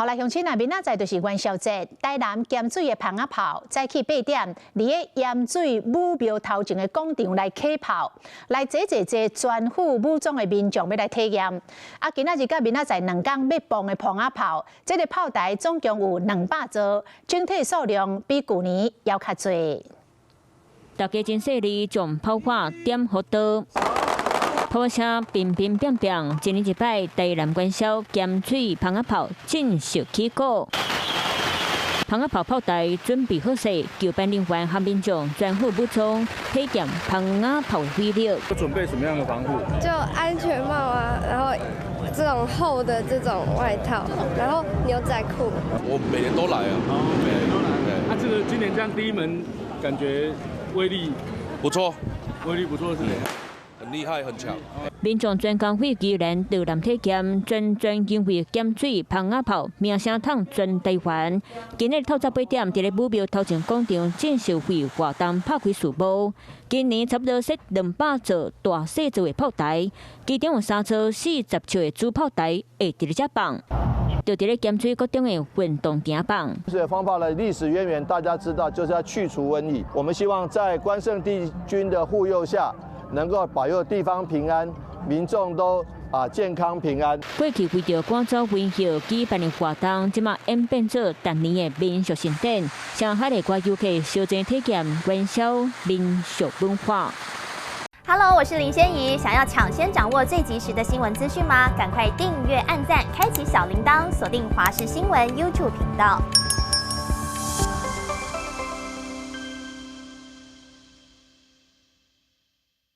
后来乡亲那明仔载就是元宵节，台南咸水的蜂仔炮，早起8点，伫个盐水武庙头前的广场来起炮，来坐全副武装的民众要来体验。啊，今仔日甲明仔载2天要放的蜂仔炮，这个炮台总共有200座，整体数量比去年要较侪。大家真细腻，将炮火点好刀。 炮声乒乒乓乓，一年一摆，台南元宵咸水蜂仔炮正式起鼓。蜂仔炮炮台准备好势，筹办人员和民众全副武装，体验蜂仔炮威力。准备什么样的防护？就安全帽啊，然后这种厚的这种外套，然后牛仔裤。我每年都来啊，每年都来。那这个今年这样第一门，感觉威力不错，威力不错是吗？ 很厉害，很强。民众全工会居然导览体验，全因为咸水蜂仔炮名声响全台湾。今日透早8点，伫个武庙头前广场正式为活动拍开序幕。今年差不多设200座大细座的炮台，其中有3座40尺的主炮台会伫咧遮放。 就伫咧咸水各中的运动行棒。这方法的历史渊源，大家知道，就是要去除瘟疫。我们希望在关圣帝君的护佑下，能够保佑地方平安，民众都健康平安。过去为着赶走瘟疫举办的活动，即马演变做逐年的民俗盛典，上海的外游客小镇体验元宵民俗文化。 Hello， 我是林仙怡。想要抢先掌握最及时的新闻资讯吗？赶快订阅、按赞、开启小铃铛，锁定华视新闻 YouTube 频道。